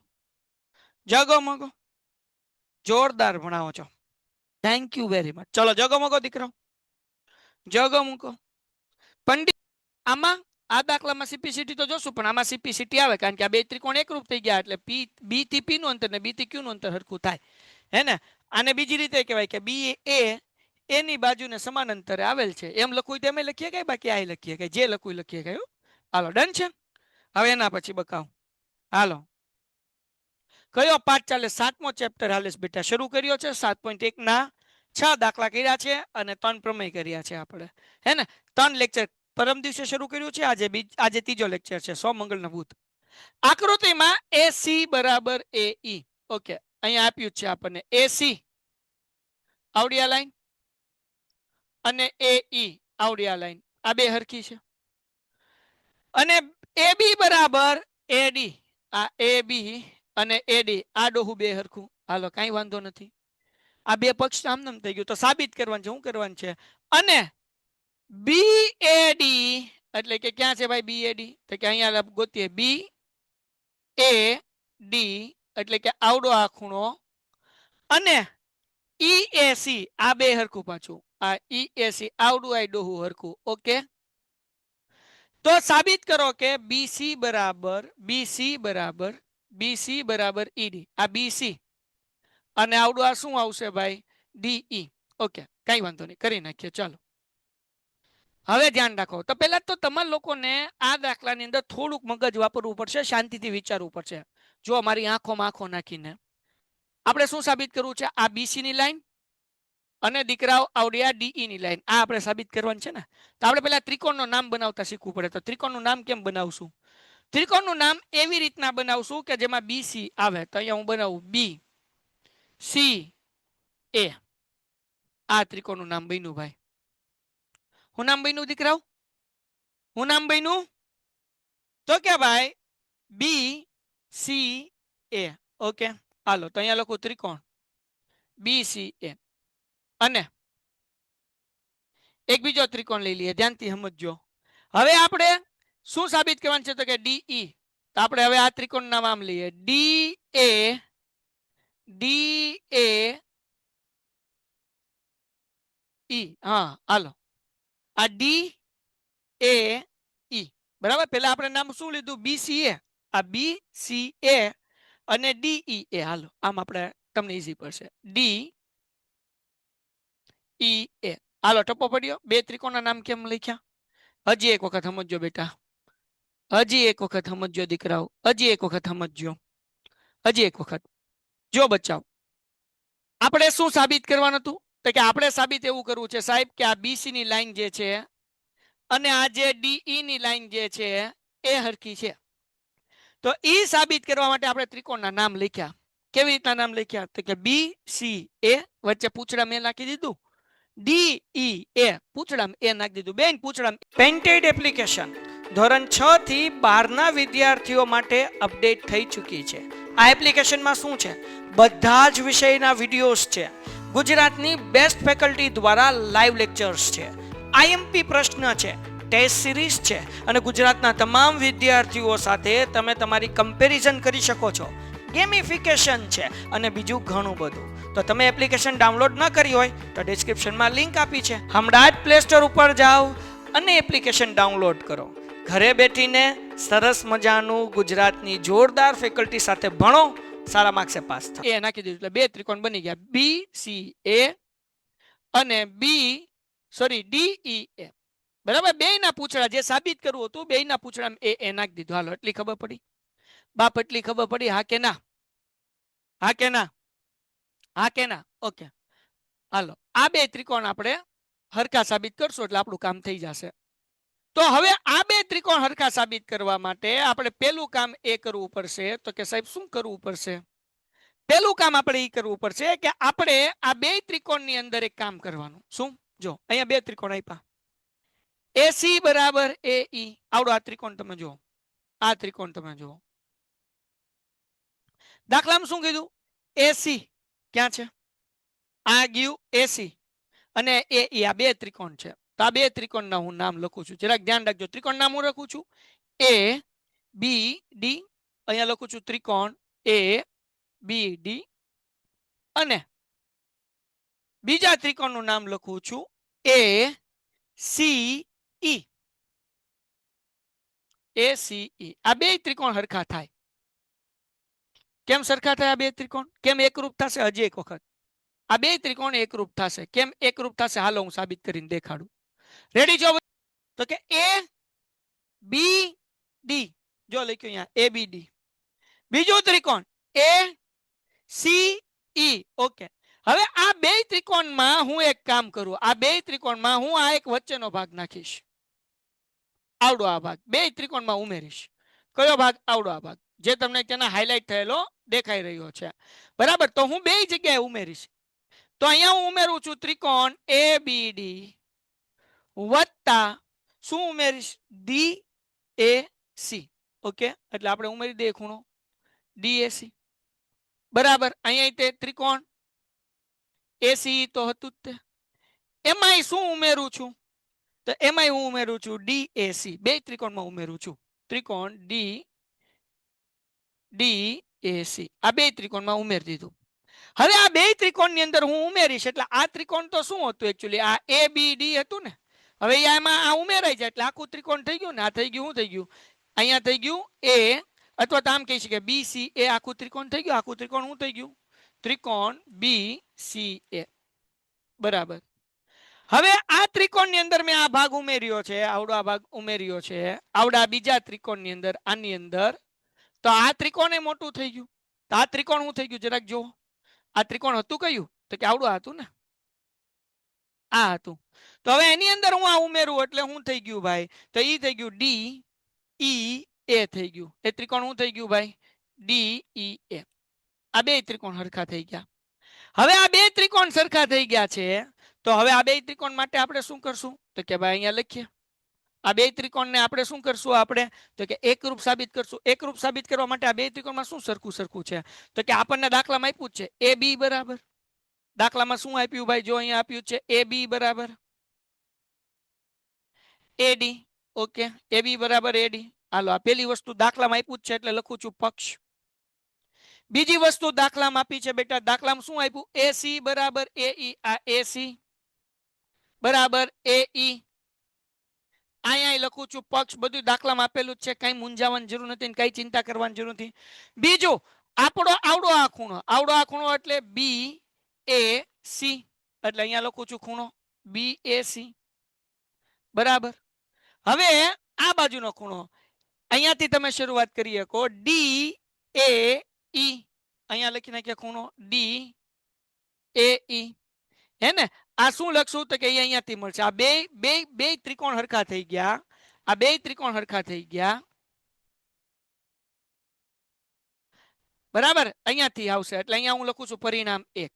જગમગો. જોરદાર ભણાવો છો. Thank you very much. ચલો જગમગો દીકરો, જગમગો. પંડિત, આમાં આ દાખલામાં સીપીસીટી તો જોશું, પણ આમાં સીપીસીટી આવે કારણ કે આ બે ત્રિકોણ એકરૂપ થઈ ગયા. એટલે બી થી પી નું અંતર ને બી થી ક્યુ નું અંતર હરખું થાય, હે ને? આને બીજી રીતે કહેવાય કે બી એ એની બાજુને સમાન અંતરે આવેલ છે. એમ લખવું તો એમ લખીએ કે બાકી આ લખીએ કે જે લખવું લખીએ કે. હાલો, ડન છે. હવે એના પછી બકાવ. હાલો, કયો પાઠ ચાલે? 7મો ચેપ્ટર હાલે છે બેટા. શરૂ કર્યો છે 7.1 ના 6 દાખલા કર્યા છે અને 3 પ્રમેય કર્યા છે આપણે, હે ને? 3 લેક્ચર પરમ દિવસે શરૂ કર્યું છે. આજે ત્રીજો લેક્ચર છે, સોમ મંગળ ને બુધ. આકૃતિમાં AC બરાબર AE. ઓકે, અહીંયા આપ્યું છે આપણને AC આવડી આ લાઈન અને AE આવડી આ લાઈન. આ બે હરખી છે. અને AB બરાબર AD. આ AB અને AD આ ડોહું બે હરખું. હાલો, કાંઈ વાંધો નથી. આ બે પક્ષ આમ થઈ ગયું. તો સાબિત કરવાનું છે. શું કરવાનું છે? અને BAD એટલે કે ક્યાં છે ભાઈ BAD? તો કે અહીંયા ગોતીએ. BAD એટલે કે આવડો આ ખૂણો અને EAC આ બે હરખું પાછું. આ EAC આવડું આ ડોહું હરખું. ઓકે, તો સાબિત કરો કે BC બરાબર ED. આ BC અને આવડું આ શું આવશે ભાઈ? DE. ઓકે, કઈ વાંધો નહીં, કરી નાખીએ. ચાલો, હવે ધ્યાન રાખો. તો પહેલા તો તમારા લોકોને આ દાખલાની અંદર થોડુંક મગજ વાપરવું પડશે, શાંતિથી વિચારવું પડશે. જો મારી આંખોમાં આંખો નાખીને આપણે શું સાબિત કરવું છે? આ BC ની લાઈન અને દીકરાઓ આવડી આ DE ની લાઈન. આ આપણે સાબિત કરવાનું છે ને. તો આપણે પહેલા ત્રિકોણનું નામ બનાવતા શીખવું પડે. તો ત્રિકોણનું નામ કેમ બનાવશું? ત્રિકોણનું નામ એવી રીતના બનાવશું કે જેમાં BC આવે. તો અહીંયા હું બનાવું BCA. આ ત્રિકોણનું નામ બન્યું ભાઈ. હું નામ બન્યું દીકરાઓ? હું નામ બન્યું? તો કે ભાઈ BCA. ઓકે, હાલો, તો અહીંયા લખું ત્રિકોણ BCA. અને એક બીજો ત્રિકોણ લઈ લઈએ, ધ્યાનથી સમજજો. હવે આપણે શું સાબિત કરવાનું છે? તો કે DE. તો આપણે હવે આ ત્રિકોણ નામ આમ લઈએ DAE. હા, હાલો, આ DAE. બરાબર. પેલા આપણે નામ શું લીધું? BCA. આ BCA અને DEA. હાલો, આમ આપણે તમને ઈઝી પડશે. ડી ઈ એ. હાલો ટપ્પો પડ્યો. બે ત્રિકોણના નામ કેમ લખ્યા? હજી એક વખત સમજો બેટા, હજી એક વખત સમજો દીકરાઓ, હજી એક વખત સમજો, હજી એક વખત. જો બચાવ, આપણે શું સાબિત કરવાનું હતું? તો કે આપણે સાબિત એવું કરવું છે સાહેબ કે આ બીસી ની લાઈન જે છે અને આ જે ડીઈ ની લાઈન જે છે એ હરખી છે. તો ઈ સાબિત કરવા માટે આપણે ત્રિકોણના નામ લખ્યા. કેવી રીતના નામ લખ્યા? તો કે બી સી એ વચ્ચે પૂછડા મેં નાખી દીધું, ડી ઈ એ પૂછડામાં એ નાખી દીધું. બેન પૂછડામાં પેન્ટેડ એપ્લિકેશન ધોરણ 6 થી 12 ના વિદ્યાર્થીઓ માટે અપડેટ થઈ ચૂકી છે. આ એપ્લિકેશનમાં શું છે? બધા જ વિષયના વિડિયોઝ છે. ગુજરાતની બેસ્ટ ફેકલ્ટી દ્વારા લાઈવ લેક્ચર્સ છે. આઈએમપી પ્રશ્ન છે, ટેસ્ટ સિરીઝ છે અને ગુજરાતના તમામ વિદ્યાર્થીઓ સાથે તમે તમારી કમ્પેરિઝન કરી શકો છો. ગેમિફિકેશન છે અને બીજું ઘણું બધું. તો તમે એપ્લિકેશન ડાઉનલોડ ન કરી હોય તો ડિસ્ક્રિપ્શનમાં લિંક આપી છે. હમણાં જ પ્લે સ્ટોર ઉપર જાઓ અને એપ્લિકેશન ડાઉનલોડ કરો. ઘરે બેઠીને સરસ મજાનું ગુજરાતની જોરદાર ફેકલ્ટી સાથે ભણો, સારા માર્ક્સે પાસ થાઓ. એ નાખી દીધું એટલે બે ત્રિકોણ બની ગયા, બી સી એ અને ડી ઈ એ. બરાબર. બે ના પૂછડા જે સાબિત કરવું હતું, બે ના પૂછડા એ નાખી દીધું. હાલો એટલી ખબર પડી બાપ? એટલી ખબર પડી? હા કે ના? હા કે ના? હા કે ના? ઓકે. હાલો આ બે ત્રિકોણ આપણે હરખા સાબિત કરશું એટલે આપણું કામ થઈ જશે. તો હવે આ બે ત્રિકોણ હરખા સાબિત કરવા માટે આપણે પેલું કામ એ કરવું પડશે. તો કે સાહેબ શું કરવું પડશે? પેલું કામ આપણે એ કરવું પડશે કે આપણે આ બે ત્રિકોણની અંદર એક કામ કરવાનું. શું? જો અહીંયા બે ત્રિકોણ આપ્યા, એસી બરાબર એઈ. આવડો આ ત્રિકોણ તમે જુઓ, આ ત્રિકોણ તમે જુઓ. દાખલામાં શું કીધું? એસી ક્યાં છે? આ ગયું એસી અને એ આ બે ત્રિકોણ છે. તો આ બે ત્રિકોણના હું નામ લખું છું, જરાક ધ્યાન રાખજો. ત્રિકોણ નામ હું લખું છું એ બી ડી. અહીંયા લખું છું ત્રિકોણ એ બી ડી અને બીજા ત્રિકોણનું નામ લખું છું A C E. A C E. આ બે ત્રિકોણ હરખા થાય. કેમ સરખા થાય આ બે ત્રિકોણ? કેમ એકરૂપ થશે? હજી એક વખત, આ બે ત્રિકોણ એકરૂપ થશે. કેમ એકરૂપ થશે? હાલો હું સાબિત કરીને દેખાડું. રેડી છો? તો કે એ બી ડી, જો લખ્યું અહીંયા એ બી ડી. બીજું ત્રિકોણ એ સી ઈ. ઓકે. હવે આ બે ત્રિકોણમાં હું એક કામ કરું, આ બે ત્રિકોણમાં હું આ એક વચ્ચેનો ભાગ નાખીશ. આવડો આ ભાગ બે ત્રિકોણમાં ઉમેરીશ. કયો ભાગ? આવડો આ ભાગ જે તમને તેના હાઇલાઇટ થયેલો દેખાઈ રહ્યો છે. બરાબર. તો હું બે જગ્યાએ ઉમેરીશ. તો અહીંયા હું ઉમેરું છું ત્રિકોણ એ બી ડી વત્તા શું ઉમેરીશ? D A C. ઓકે. એટલે આપણે ઉમેરી દઈએ ખૂણો ડી એ સી. બરાબર. અહીંયા તે ત્રિકોણ એસી તો હતું જ તે. એમાંય શું ઉમેરું છું? તો એમાંય હું ઉમેરું છું ડી એ સી. બે ત્રિકોણમાં ઉમેરું છું ત્રિકોણ ડી એ સી. આ બે ત્રિકોણમાં ઉમેરી દીધું. હવે આ બે ત્રિકોણની અંદર હું ઉમેરીશ એટલે આ ત્રિકોણ તો શું હતું એકચ્યુઅલી? આ એ બી ડી હતું ને. હવે એમાં આ ઉમેરાઈ જાય એટલે આખું ત્રિકોણ થઈ ગયું ને. આ થઈ ગયું, શું થઈ ગયું? અહીંયા થઈ ગયું એ, અથવા તો આમ કહી શકીએ બી સી એ. આખું ત્રિકોણ થઈ ગયું. આખું ત્રિકોણ શું થઈ ગયું? ત્રિકોણ બી સી એ. બરાબર. હવે આ ત્રિકોણની અંદર મેં આ ભાગ ઉમેર્યો છે, આવડો આ ભાગ ઉમેર્યો છે. આવડા બીજા ત્રિકોણની અંદર, આની અંદર. તો આ ત્રિકોણ એ મોટું થઈ ગયું. તો આ ત્રિકોણ શું થઈ ગયું? જરાક જો. આ ત્રિકોણ હતું કયું? તો કે આવડું હતું ને, આ હતું. તો હવે એની અંદર હું આ ઉમેરું એટલે શું થઈ ગયું ભાઈ? તો ઈ થઈ ગયું ડી ઈ એ થઈ ગયું. એ ત્રિકોણ શું થઈ ગયું ભાઈ? ડી ઈ એ. આ બે ત્રિકોણ સરખા થઈ ગયા. હવે આ બે ત્રિકોણ સરખા થઈ ગયા છે. તો હવે આ બે ત્રિકોણ માટે આપણે શું કરશું? તો કે ભાઈ અહીંયા લખીએ. આ બે ત્રિકોણને આપણે શું કરશું? આપણે તો કે એકરૂપ સાબિત કરશું. એકરૂપ સાબિત કરવા માટે આ બે ત્રિકોણમાં શું સરખું સરખું છે? તો કે આપણને દાખલામાં આપ્યું છે એ બી બરાબર. દાખલામાં શું આપ્યું ભાઈ? જો અહીંયા આપ્યું છે એ બી બરાબર એડી. ઓકે. એ બી બરાબર એડી. હાલો આ પેલી વસ્તુ દાખલામાં આપ્યું છે એટલે લખું છું પક્ષ. બીજી વસ્તુ દાખલામાં આપી છે બેટા, દાખલામાં શું આપ્યું? એસી બરાબર એઈ. આ એસી બરાબર એઈ. અહીંયા લખું છું પક્ષ. બધું દાખલામાં આપેલું છે, કઈ મૂંઝાવાની જરૂર નથી, કઈ ચિંતા કરવાની જરૂર નથી. બીજું આપણો આવડો આ ખૂણો એટલે BAC, એટલે અહીંયા લખું છું ખૂણો BAC, બરાબર. હવે આ બાજુનો ખૂણો અહીંયાથી તમે શરૂઆત કરી શકો DAE, અહીંયા લખી નાખ્યા ખૂણો DAE, હે ને. આ શું લખશું તો કે અહીંયાથી મળશે. આ બે બે બે ત્રિકોણ હરખા થઈ ગયા, આ બે ત્રિકોણ હરખા થઈ ગયા, બરાબર. અહીંયાથી આવશે એટલે અહીંયા હું લખું છું પરિણામ 1,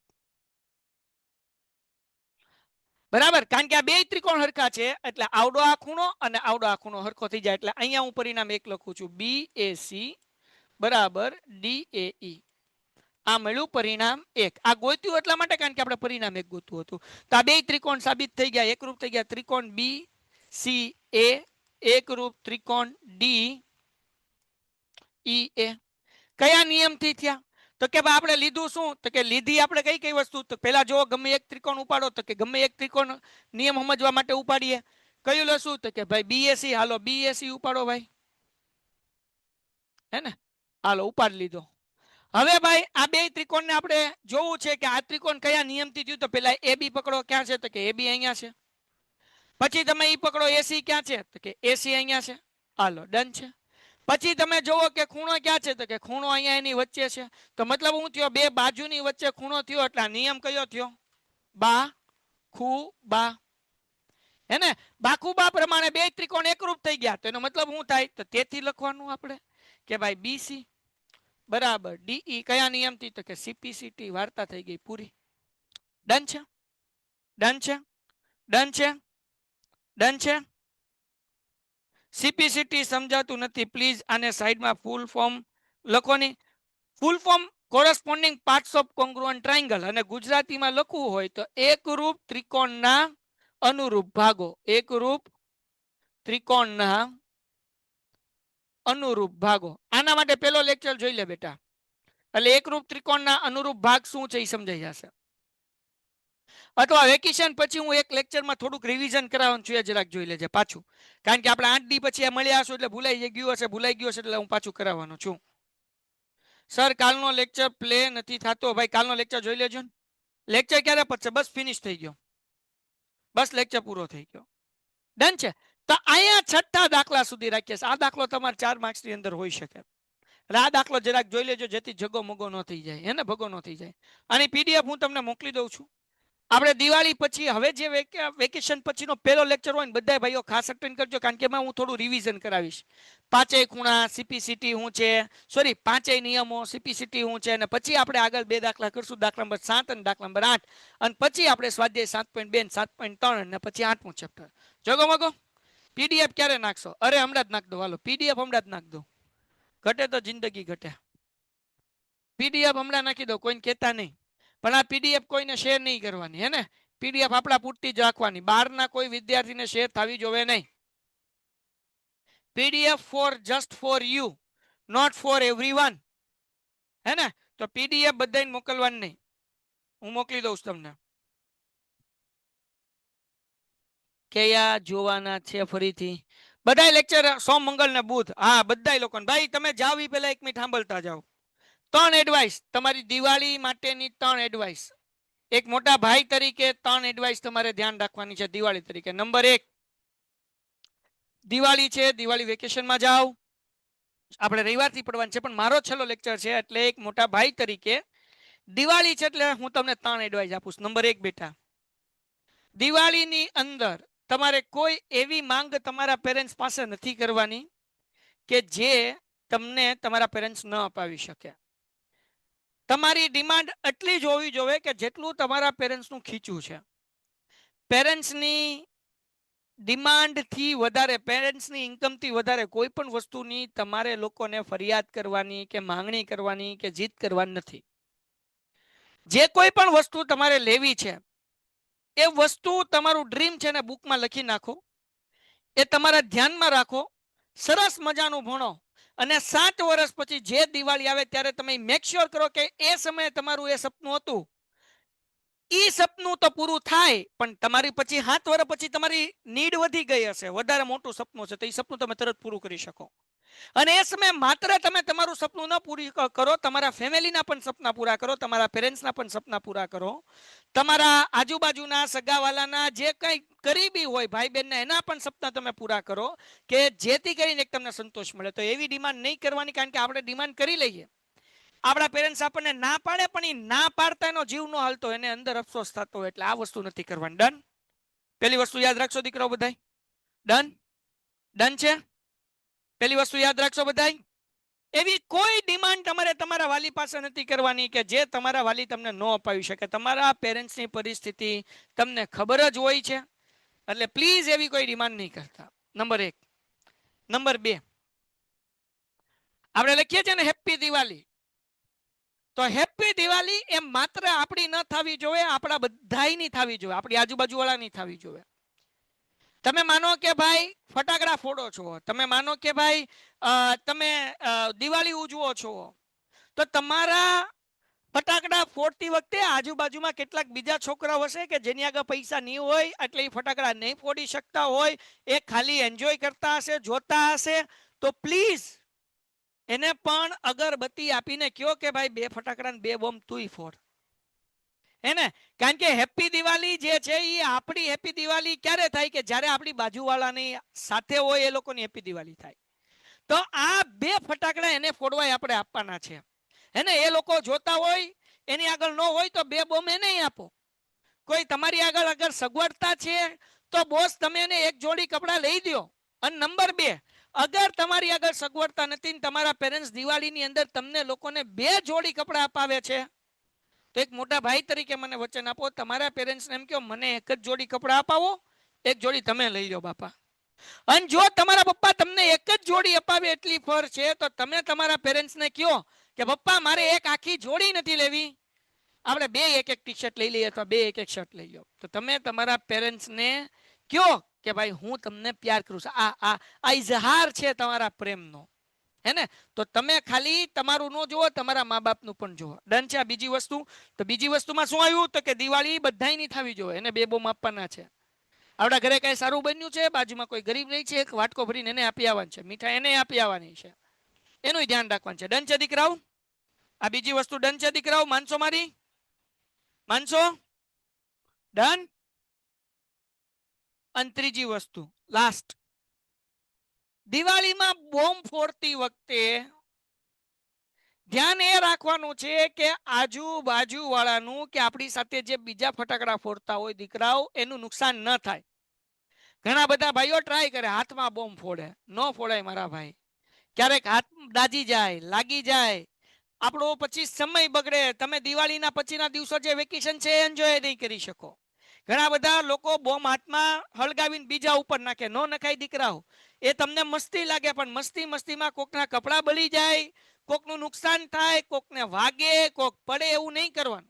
બરાબર. કારણ કે આ બે ત્રિકોણ હરખા છે એટલે આવડો આ ખૂણો અને આવડો આ ખૂણો હરખો થઈ જાય એટલે અહીંયા હું પરિણામ 1 લખું છું, BAC બરાબર DAE. આ મળ્યું પરિણામ 1. આ ગોત્યું એટલા માટે કારણ કે આપણે પરિણામ 1 ગોતવું હતું. તો આ બે ત્રિકોણ સાબિત થઈ ગયા, એકરૂપ થઈ ગયા. ત્રિકોણ BCA એકરૂપ ત્રિકોણ DEA. કયા નિયમથી થયા તો કે ભાઈ આપણે લીધું શું તો કે લીધી આપણે કઈ કઈ વસ્તુ તો પહેલા જો ગમે એક ત્રિકોણ ઉપાડો તો કે ગમે એક ત્રિકોણ નિયમ સમજવા માટે ઉપાડીએ. કયું લેશું તો કે ભાઈ BAC. હાલો BAC ઉપાડો ભાઈ, હે ને. હાલો ઉપાડી લીધો. હવે ભાઈ આ બે ત્રિકોણને આપણે જોવું છે કે આ ત્રિકોણ કયા નિયમથી થયું. તો પહેલા AB પકડો, ક્યાં છે તો કે AB અહીંયા છે. પછી તમે ઈ પકડો, AC ક્યાં છે તો કે AC અહીંયા છે. હાલો ડન છે. પછી તમે જોવો કે ખૂણો ક્યાં છે તો કે ખૂણો અહીંયા એની વચ્ચે છે. તો મતલબ હું થયો બે બાજુની વચ્ચે ખૂણો થયો એટલે નિયમ કયો થયો? બાખુબા, હે ને. બાખુબા પ્રમાણે બે ત્રિકોણ એકરૂપ થઈ ગયા. તો એનો મતલબ શું થાય તો તેથી લખવાનું આપણે કે ભાઈ BC બરાબર DE કયા નિયમથી તો કે CPCT. વાર્તા થઈ ગઈ પૂરી. ડન છે, ડન છે, ડન છે, ડન છે. CPCT સમજાતું નથી પ્લીઝ આને સાઈડમાં ફૂલ ફોર્મ લખો ની. Full form corresponding parts of congruent triangle, અને ગુજરાતીમાં લખવું હોય તો એકરૂપ ત્રિકોણના અનુરૂપ ભાગો. એકરૂપ ત્રિકોણના અનુરૂપ ભાગો. આના માટે પેલો લેક્ચર જોઈ લે બેટા, એટલે એકરૂપ ત્રિકોણના અનુરૂપ ભાગ શું છે એ સમજાઈ જશે. અથવા વેકેશન પછી હું એક લેક્ચરમાં થોડુંક રિવિઝન કરાવવાનું છું, એ જરાક જોઈ લેજે પાછું. કારણ કે આપણે 8 દી પછી મળ્યા હશું એટલે ભૂલાઈ ગયું હશે, એટલે હું પાછું કરાવવાનો છું. સર કાલનો લેક્ચર પ્લે નથી થતો. ભાઈ કાલનો લેક્ચર જોઈ લેજો ને. લેક્ચર ક્યારે પતશે? બસ ફિનિશ થઈ ગયો, બસ લેક્ચર પૂરો થઈ ગયો. ડન છે. તો અહીંયા છઠ્ઠા દાખલા સુધી રાખીએ. આ દાખલો તમારે 4 માર્ક્સ ની અંદર હોઈ શકે. આ દાખલો જરાક જોઈ લેજો જેથી જગો મગો ન થઈ જાય, હે ને, ભગો ન થઈ જાય. અને PDF હું તમને મોકલી દઉં છું. આપણે દિવાળી પછી હવે જે વેકેશન પછીનો પહેલો લેક્ચર હોય ને બધા ભાઈઓ ખાસ અટેન્ડ કરજો, કારણ કે એમાં હું થોડું રિવિઝન કરાવીશ. પાંચેય ખૂણા, CPCT શું છે, સોરી પાંચેય નિયમો, CPCT શું છે, અને પછી આપણે આગળ બે દાખલા કરશું, દાખલા નંબર 7 અને દાખલા નંબર 8, અને પછી આપણે સ્વાધ્યાય 7.2 7.3 અને પછી 8મું ચેપ્ટર. જગો મગો. PDF ક્યારે નાખશો? અરે હમણાં જ નાખ દો. હાલો PDF હમણાં જ નાખ દો. ઘટે તો જિંદગી ઘટે. PDF હમણાં નાખી દો, કોઈને કહેતા નહીં. પણ આ PDF કોઈને શેર નહીં કરવાની, હે ને. PDF આપણા પૂરતી જ રાખવાની, બહારના કોઈ વિદ્યાર્થીને શેર થવી જોવે નહીં. PDF for just for you, not for everyone, હે ને. તો PDF બધાને મોકલવાની નહીં, હું મોકલી દઉં છું તમને. કયા જોવાના છે ફરીથી? બધા લેક્ચર સોમ મંગળ ને બુધ. હા બધા લોકોને. ભાઈ તમે જાવ એ પહેલા 1 મિનિટ સાંભળતા જાઓ. 3 એડવાઇસ તમારી દિવાળી માટેની. 3 એડવાઇસ એક મોટા ભાઈ તરીકે 3 એડવાઇસ તમારે ધ્યાન રાખવાની છે દિવાળી તરીકે. નંબર 1, દિવાળી છે, દિવાળી વેકેશનમાં જાઓ. આપણે રવિવારથી પડવાનું છે પણ મારો છેલ્લો લેક્ચર છે એટલે એક મોટા ભાઈ તરીકે દિવાળી છે એટલે હું તમને 3 એડવાઇસ આપું છું. નંબર 1 બેટા, દિવાળીની અંદર તમારે કોઈ એવી માંગ તમારા પેરેન્ટ્સ પાસે નથી કરવાની કે જે તમને તમારા પેરેન્ટ્સ ન અપાવી શકે. તમારી ડિમાન્ડ એટલી જ હોવી જોઈએ કે જેટલું તમારા પેરેન્ટ્સનું ખીચું છે. પેરેન્ટ્સની ડિમાન્ડથી વધારે, પેરેન્ટ્સની ઇન્કમથી વધારે કોઈ પણ વસ્તુની તમારે લોકોને ફરિયાદ કરવાની કે માંગણી કરવાની કે જીત કરવાની નથી. જે કોઈ પણ વસ્તુ તમારે લેવી છે એ વસ્તુ તમારું ડ્રીમ છે ને બુકમાં લખી નાખો, એ તમારા ધ્યાનમાં રાખો, સરસ મજાનું ભણો, અને 7 વર્ષ પછી જે દિવાળી આવે ત્યારે તમે મેક શ્યોર કરો કે એ સમયે તમારું એ સપનું હતું એ સપનું તો પૂરું થાય, પણ તમારી પછી 7 વર્ષ પછી તમારી નીડ વધી ગઈ હશે, વધારે મોટું સપનું છે તો એ સપનું તમે તરત પૂરું કરી શકો. અને એ સમયે માત્ર તમે તમારું સપનું ન પૂરી કરો, તમારા ફેમિલીના પણ સપના પૂરા કરો, તમારા પેરેન્ટ્સના પણ સપના પૂરા કરો, તમારા આજુબાજુના સગાવાલાના જે કંઈ ગરીબી હોય ભાઈ બહેનના એના પણ સપના તમે પૂરા કરો, કે જેથી કરીને એક તમને સંતોષ મળે. તો એવી ડિમાન્ડ નહીં કરવાની, કારણ કે આપણે ડિમાન્ડ કરી લઈએ, આપણા પેરેન્ટ્સ આપણને ના પાડે પણ એ ના પાડતા એનો જીવ ન હાલતો, એને અંદર અફસોસ થતો હોય, એટલે આ વસ્તુ નથી કરવાની. ડન? પેલી વસ્તુ યાદ રાખશો દીકરાઓ બધાય? ડન? ડન છે? પેલી વસ્તુ યાદ રાખશો બધાય? એવી કોઈ ડિમાન્ડ તમારે તમારા વાલી પાસે નથી કરવાની કે જે તમારા વાલી તમને ન અપાવી શકે. તમારા પેરેન્ટ્સની પરિસ્થિતિ તમને ખબર જ હોય છે, એટલે પ્લીઝ એવી કોઈ ડિમાન્ડ નહીં કરતા. નંબર 1. નંબર 2, આપણે લખીએ છીએ ને હેપી દિવાળી, તો હેપી દિવાળી એ માત્ર આપણી ન થવી જોઈએ, આપણા બધાયની થવી જોઈએ, આપણી આજુબાજુવાળાની થવી જોઈએ. તમે માનો કે ભાઈ ફટાકડા ફોડો છો, તમે માનો કે ભાઈ તમે દિવાળી ઉજવો છો, તો તમારા ફટાકડા ફોડતી વખતે આજુબાજુમાં કેટલાક બીજા છોકરાઓ હશે કે જેની આગળ પૈસા નહીં હોય, એટલે એ ફટાકડા નહીં ફોડી શકતા હોય, એ ખાલી એન્જોય કરતા હશે, જોતા હશે, તો પ્લીઝ એને પણ અગરબત્તી આપીને કહો કે ભાઈ 2 ફટાકડા ને 2 બોમ્બ તુંય ફોડ. એને કારણ કે હેપી દિવાળી જે છે એ આપણી હેપી દિવાળી ક્યારે થાય કે જ્યારે આપણી બાજુવાળાની સાથે હોય એ લોકોની હેપી દિવાળી થાય. તો આ 2 ફટાકડા એને ફોડવાય આપણે આપવાના છે. એને એ લોકો જોતા હોય, એની આગળ ન હોય તો 2 બોમ્બ એને આપો. કોઈ તમારી આગળ અગર સગવડતા છે તો બોસ તમે એને એક જોડી કપડાં લઈ દો. અને નંબર 2, અગર તમારી આગળ સગવડતા નથી, તમારા પેરેન્ટ્સ દિવાળીની અંદર તમને લોકોને 2 જોડી કપડાં અપાવે છે, તો એક મોટા ભાઈ તરીકે મને વચન આપો, તમારા પેરેન્ટ્સને એમ કહો મને એક જ જોડી કપડાં અપાવો, એક જોડી તમે લઈ લો બાપા. અને જો તમારા પપ્પા તમને એક જ જોડી અપાવે એટલી ફર છે, તો તમે તમારા પેરેન્ટ્સને કહો કે પપ્પા મારે એક આખી જોડી નથી લેવી, આપણે 2 એક એક ટી શર્ટ લઈ લઈએ અથવા 2 એક એક શર્ટ લઈ લો. તો તમે તમારા પેરેન્ટ્સને કહો કે ભાઈ હું તમને પ્યાર કરું છું, આ ઇઝહાર છે તમારા પ્રેમનો, હે ને? તો તમે ખાલી તમારું ન જુઓ, તમારા મા બાપનું પણ જુઓ. ડન છે? આ બીજી વસ્તુ. તો બીજી વસ્તુમાં શું આવ્યું તો કે દિવાળી બધાયની થવી જોઈએ, એને 2 બોમ્બ આપવાના છે. આપણા ઘરે કઈ સારું બન્યું છે, બાજુમાં કોઈ ગરીબ રહી છે, એક વાટકો ભરીને એને આપી આવવાનું છે, મીઠાઈ એને આપી આવવાની છે, એનું ધ્યાન રાખવાનું છે. ડન છે દીકરાઓ? આ બીજી વસ્તુ ડન છે દીકરાઓ? માનશો મારી? માનશો? ડન? અને ત્રીજી વસ્તુ લાસ્ટ, દિવાળીમાં બોમ્બ ફોડતી વખતે ધ્યાન એ રાખવાનું છે કે આજુબાજુ વાળાનું કે આપણી સાથે જે બીજા ફટાકડા ફોડતા હોય દીકરાઓ, એનું નુકસાન ન થાય. ઘણા બધા ભાઈઓ ટ્રાય કરે, હાથમાં બોમ્બ ફોડે, ન ફોડાય મારા ભાઈ. ક્યારેક હાથ દાજી જાય, લાગી જાય, આપણો પછી સમય બગડે, તમે દિવાળીના પછીના દિવસો જે વેકેશન છે એન્જોય નહીં કરી શકો. ઘણા બધા લોકો બોમ્બ હાથમાં હળગાવીને બીજા ઉપર નાખે, ન નખાય દીકરાઓ. એ તમને મસ્તી લાગે, પણ મસ્તીમાં કોકના કપડા બળી જાય, કોકનું નુકસાન થાય, કોકને વાગે, કોક પડે, એવું નહીં કરવાનું.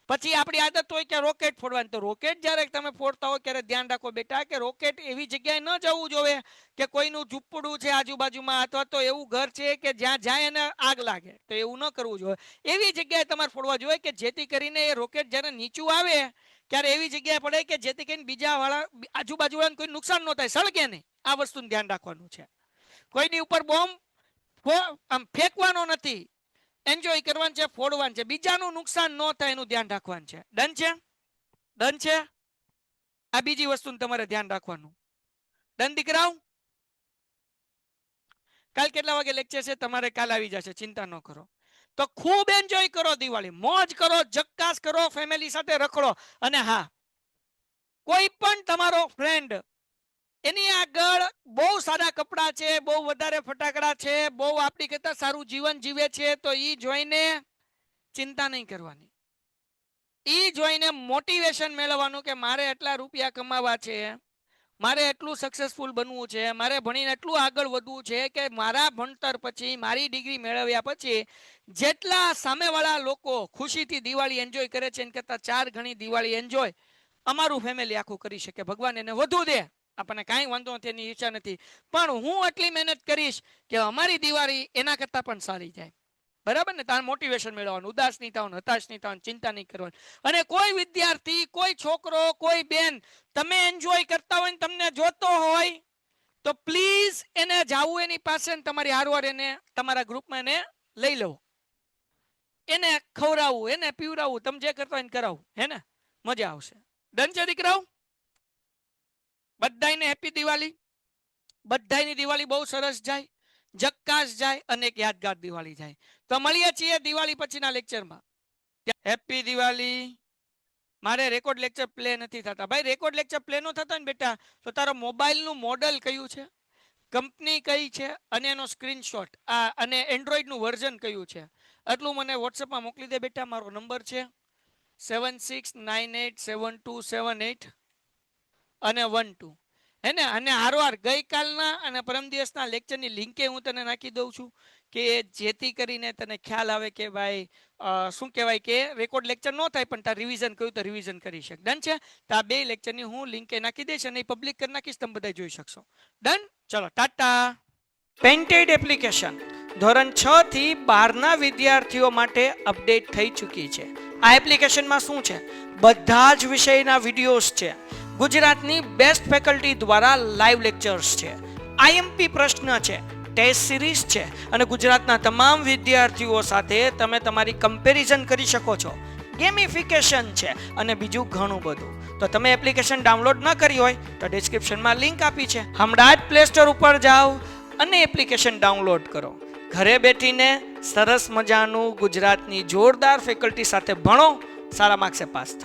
પછી આપણી આદત હોય કે રોકેટ ફોડવાની, તો રોકેટ જ્યારે તમે ફોડતા હો ત્યારે ધ્યાન રાખો બેટા કે રોકેટ એવી જગ્યાએ ન જવું જોઈએ કે કોઈનું ઝૂંપડું છે આજુબાજુમાં, અથવા તો એવું ઘર છે કે જ્યાં જાય એને આગ લાગે, તો એવું ન કરવું જોઈએ. એવી જગ્યાએ તમારે ફોડવા જોઈએ કે જેથી કરીને એ રોકેટ જ્યારે નીચું આવે ત્યારે એવી જગ્યાએ પડે કે જેથી કરીને બીજા વાળા આજુબાજુવાળાને કોઈ નુકસાન ન થાય, સળગે નહીં. આ વસ્તુનું ધ્યાન રાખવાનું છે. કોઈની ઉપર બોમ્બ આમ ફેંકવાનો નથી, એન્જોય કરવાનું છે, ફોડવાનું છે, બીજાનું નુકસાન ન થાય એનું ધ્યાન રાખવાનું છે. ડન છે? ડન છે? આ બીજી વસ્તુનું તમારે ધ્યાન રાખવાનું. ડન દીકરાઓ? કાલ કેટલા વાગે લેક્ચર છે તમારે? કાલ આવી જશે, ચિંતા ન કરો. તો ખૂબ એન્જોય કરો દિવાળી, મોજ કરો, જક્કાસ કરો, ફેમિલી સાથે રખડો. અને હા, કોઈ પણ તમારો ફ્રેન્ડ એની આગળ બહુ સારા કપડા છે, બહુ વધારે ફટાકડા છે, બહુ આપણી કરતા સારું જીવન જીવે છે, તો એ જોઈને ચિંતા નહીં કરવાની. એ જોઈને મોટિવેશન મેળવવાનું કે મારે એટલા રૂપિયા કમાવા છે, મારે એટલું સક્સેસફુલ બનવું છે, મારે ભણીને એટલું આગળ વધવું છે કે મારા ભણતર પછી, મારી ડિગ્રી મેળવ્યા પછી જેટલા સામેવાળા લોકો ખુશીથી દિવાળી એન્જોય કરે છે, એના કરતાં 4 ગણી દિવાળી એન્જોય અમારું ફેમિલી આખું કરી શકે. ભગવાન એને વધુ દે, આપણને કાંઈ વાંધો નથી, એની ઈચ્છા નથી, પણ હું એટલી મહેનત કરીશ કે અમારી દિવાળી એના કરતાં પણ સારી જાય. બરાબર ને? તાર મોટિવેશન મેળવવાનું, ઉદાસ નહીં થવાનું, હતાશ નહીં થવાનું, ચિંતા નહીં કરવાની. અને કોઈ વિદ્યાર્થી, કોઈ છોકરો, કોઈ બેન તમે એન્જોય કરતા હોય ને તમને જોતો હોય તો પ્લીઝ એને જાવું એની પાસે ને તમારી હારવાર એને તમારા ગ્રુપમાં એને લઈ લો, એને ખવડાવવું, એને પીવડાવવું, તમે જે કરતા હોય એને કરાવવું, હે ને, મજા આવશે. ડન છે દીકરાઓ? બધાને હેપી દિવાળી. બધાની દિવાળી બહુ સરસ જાય, જક્કાસ જાય અને એક યાદગાર દિવાળી જાય. તો મળીએ છીએ દિવાળી પછીના લેક્ચરમાં. હેપી દિવાળી. મારે રેકોર્ડ લેક્ચર પ્લે નથી થતા. ભાઈ રેકોર્ડ લેક્ચર પ્લે નો થતા ને બેટા, તો તારો મોબાઈલનું મોડલ કયું છે, કંપની કઈ છે અને એનો સ્ક્રીનશોટ અને એન્ડ્રોઈડનું વર્ઝન કયું છે, એટલું મને વોટ્સએપમાં મોકલી દે બેટા. મારો નંબર છે 76987278 અને 12, હે ને. અને હારવાર ગઈકાલના અને પરમ દિવસના લેક્ચરની લિંકે હું તને નાખી દઉં છું, કે જેથી કરીને તને ખ્યાલ આવે કે ભાઈ શું કહેવાય કે રેકોર્ડ લેક્ચર ન થાય પણ તાર રિવિઝન કર્યું તો રિવિઝન કરી શકે. ડન છે? તો આ બે લેક્ચરની હું લિંકે નાખી દઈશ અને પબ્લિક કરી નાખીશ, તમે બધા જોઈ શકશો. ડન? ચલો ટાટા. પેન્ટેડ એપ્લિકેશન ધોરણ 6 થી 12ના વિદ્યાર્થીઓ માટે અપડેટ થઈ ચૂકી છે. આ એપ્લિકેશનમાં શું છે? બધા જ વિષયના વિડીયોઝ છે, ગુજરાતની બેસ્ટ ફેકલ્ટી દ્વારા લાઈવ લેક્ચર્સ છે, આઈએમપી પ્રશ્ન છે, ટેસ્ટ સિરીઝ છે અને ગુજરાતના તમામ વિદ્યાર્થીઓ સાથે તમે તમારી કમ્પેરિઝન કરી શકો છો, ગેમિફિકેશન છે અને બીજું ઘણું બધું. તો તમે એપ્લિકેશન ડાઉનલોડ ન કરી હોય તો ડિસ્ક્રિપ્શનમાં લિંક આપી છે, હમણાં જ પ્લે સ્ટોર ઉપર જાઓ અને એપ્લિકેશન ડાઉનલોડ કરો. ઘરે બેઠીને સરસ મજાનું ગુજરાતની જોરદાર ફેકલ્ટી સાથે ભણો, સારા માર્ક્સે પાસ થાઓ.